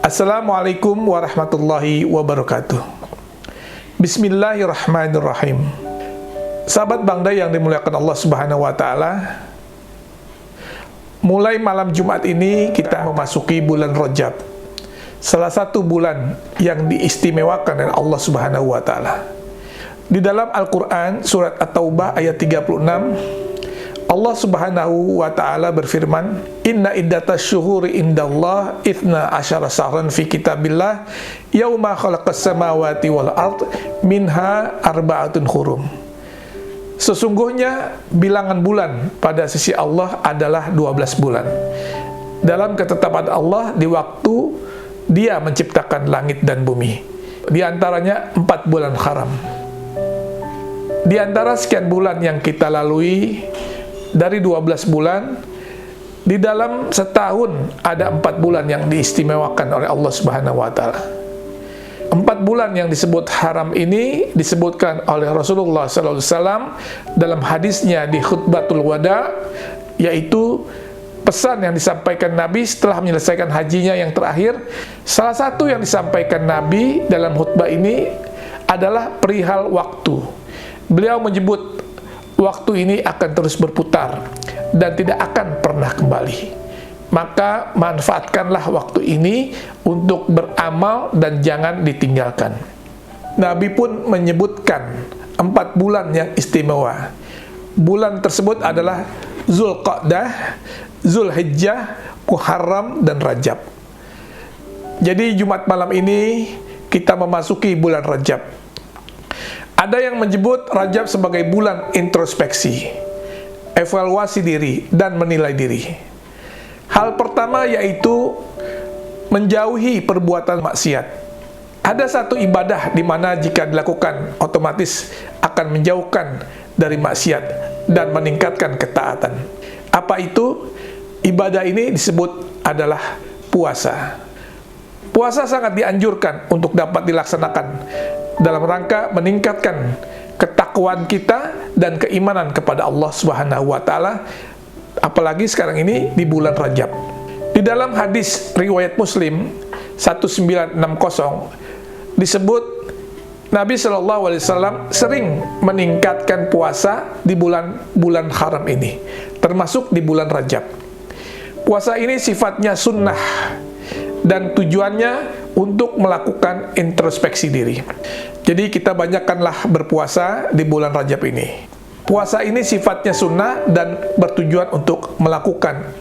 Assalamualaikum warahmatullahi wabarakatuh. Bismillahirrahmanirrahim. Sahabat Bangda yang dimuliakan Allah Subhanahu wa taala, mulai malam Jumat ini kita memasuki bulan Rajab, salah satu bulan yang diistimewakan oleh Allah Subhanahu wa taala. Di dalam Al-Qur'an surat At-Taubah ayat 36, Allah Subhanahu wa taala berfirman, "Inna iddatas syuhuri indallah itsna asyara syahran fi kitabillah yauma khalaqas samawati wal ard minha arba'atun hurum." Sesungguhnya bilangan bulan pada sisi Allah adalah 12 bulan. Dalam ketetapan Allah di waktu Dia menciptakan langit dan bumi. Di antaranya 4 bulan haram. Di antara sekian bulan yang kita lalui, dari 12 bulan, di dalam setahun ada 4 bulan yang diistimewakan oleh Allah Subhanahu wa taala. 4 bulan yang disebut haram ini disebutkan oleh Rasulullah SAW dalam hadisnya di khutbatul wada, yaitu pesan yang disampaikan Nabi setelah menyelesaikan hajinya yang terakhir. Salah satu yang disampaikan Nabi dalam khutbah ini adalah perihal waktu. Beliau menyebut waktu ini akan terus berputar dan tidak akan pernah kembali. Maka manfaatkanlah waktu ini untuk beramal dan jangan ditinggalkan. Nabi pun menyebutkan 4 bulan yang istimewa. Bulan tersebut adalah Zulqa'dah, Zulhijjah, Muharram, dan Rajab. Jadi Jumat malam ini kita memasuki bulan Rajab. Ada yang menyebut Rajab sebagai bulan introspeksi, evaluasi diri, dan menilai diri. Hal pertama yaitu menjauhi perbuatan maksiat. Ada satu ibadah di mana jika dilakukan otomatis akan menjauhkan dari maksiat dan meningkatkan ketaatan. Apa itu? Ibadah ini disebut adalah puasa. Puasa sangat dianjurkan untuk dapat dilaksanakan dalam rangka meningkatkan ketakwaan kita dan keimanan kepada Allah Subhanahu wa taala, apalagi sekarang ini di bulan Rajab. Di dalam hadis riwayat Muslim 1960 disebut Nabi Shallallahu alaihi wasallam sering meningkatkan puasa di bulan-bulan haram ini, termasuk di bulan Rajab. Puasa ini sifatnya sunnah dan tujuannya untuk melakukan introspeksi diri. Jadi kita banyakkanlah berpuasa di bulan Rajab ini. Puasa ini sifatnya sunnah dan bertujuan untuk melakukan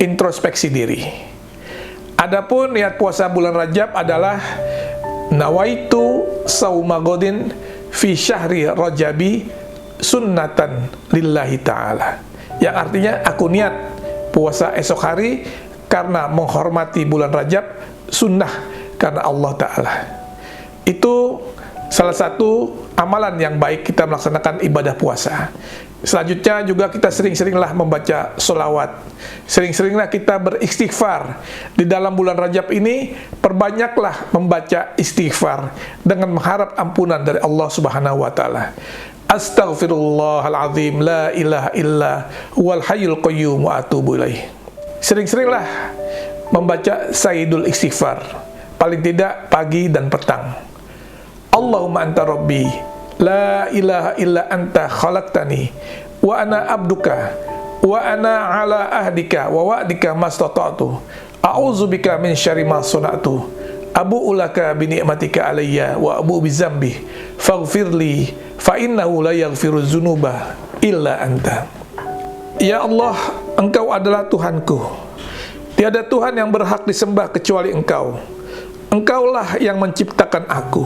introspeksi diri. Adapun niat puasa bulan Rajab adalah nawaitu sauma godin fi syahri rajabi sunnatan lillahi ta'ala, yang artinya aku niat puasa esok hari karena menghormati bulan Rajab, sunnah karena Allah Ta'ala. Itu salah satu amalan yang baik kita melaksanakan ibadah puasa. Selanjutnya juga kita sering-seringlah membaca sholawat, sering-seringlah kita beristighfar. Di dalam bulan Rajab ini perbanyaklah membaca istighfar dengan mengharap ampunan dari Allah Subhanahu wa taala. Astaghfirullahaladzim, la ilaha illa huwal hayyul qayyum wa atubu ilaih. Sering-seringlah membaca Sayyidul Istighfar, paling tidak pagi dan petang. Allahumma anta rabbi, la ilaha illa anta khalaqtani, wa ana abduka, wa ana ala ahdika, wa wa'dika mastata'tu, a'udzubika min syarri ma sana'tu, abu'u laka bi ni'matika alayya, wa abu'u bi dzambi, faghfirli, fa innahu la yaghfiru dzunuba illa anta. Ya Allah, Engkau adalah Tuhanku. Tiada Tuhan yang berhak disembah kecuali Engkau. Engkaulah yang menciptakan aku.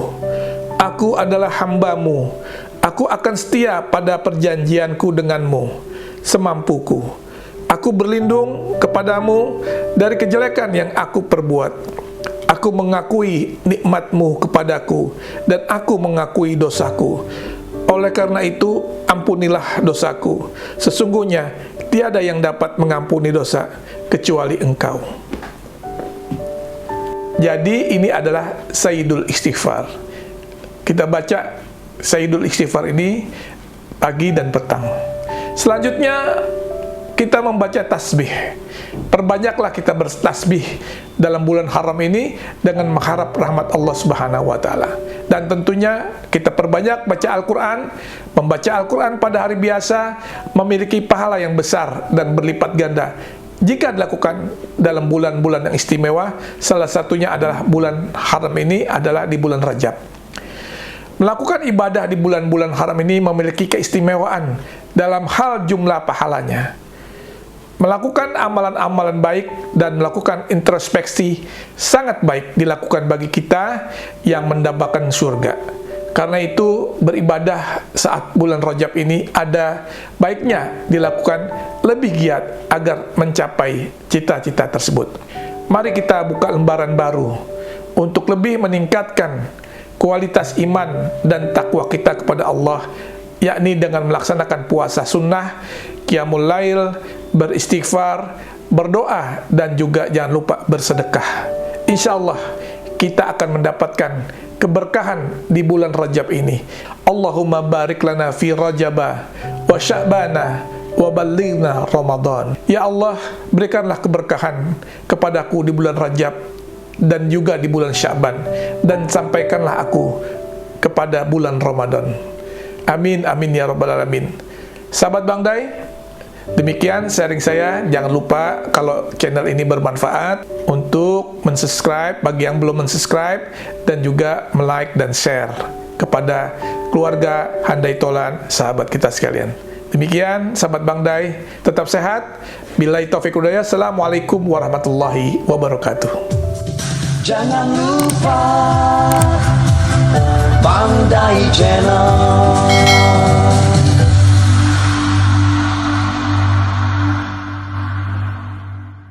Aku adalah hamba-Mu. Aku akan setia pada perjanjianku denganmu semampuku. Aku berlindung kepadamu dari kejelekan yang aku perbuat. Aku mengakui nikmat-Mu kepadaku dan aku mengakui dosaku. Oleh karena itu, ampunilah dosaku. Sesungguhnya tiada yang dapat mengampuni dosa kecuali Engkau. Jadi ini adalah Sayyidul Istighfar. Kita baca Sayyidul Istighfar ini pagi dan petang. Selanjutnya kita membaca tasbih. Perbanyaklah kita bertasbih dalam bulan haram ini dengan mengharap rahmat Allah Subhanahu wa taala. Dan tentunya kita perbanyak baca Al-Qur'an. Membaca Al-Qur'an pada hari biasa memiliki pahala yang besar dan berlipat ganda jika dilakukan dalam bulan-bulan yang istimewa. Salah satunya adalah bulan haram ini adalah di bulan Rajab. Melakukan ibadah di bulan-bulan haram ini memiliki keistimewaan dalam hal jumlah pahalanya. Melakukan amalan-amalan baik dan melakukan introspeksi sangat baik dilakukan bagi kita yang mendambakan surga. Karena itu beribadah saat bulan Rajab ini ada baiknya dilakukan lebih giat agar mencapai cita-cita tersebut. Mari kita buka lembaran baru untuk lebih meningkatkan kualitas iman dan takwa kita kepada Allah, yakni dengan melaksanakan puasa sunnah, qiyamul lail, beristighfar, berdoa, dan juga jangan lupa bersedekah. Insya Allah kita akan mendapatkan keberkahan di bulan Rajab ini. Allahumma barik lana fi Rajaba wa Sya'bana wa ballighna Ramadan. Ya Allah, berikanlah keberkahan kepadaku di bulan Rajab dan juga di bulan Sya'ban, dan sampaikanlah aku kepada bulan Ramadan. Amin, amin ya rabbal alamin. Sahabat Bang Day, demikian sharing saya. Jangan lupa kalau channel ini bermanfaat untuk mensubscribe bagi yang belum mensubscribe, dan juga like dan share kepada keluarga Handai Tolan, sahabat kita sekalian. Demikian sahabat Bang Day, tetap sehat. Billahi taufiq wal hidayah. Assalamualaikum warahmatullahi wabarakatuh. Jangan lupa Bang Day Channel.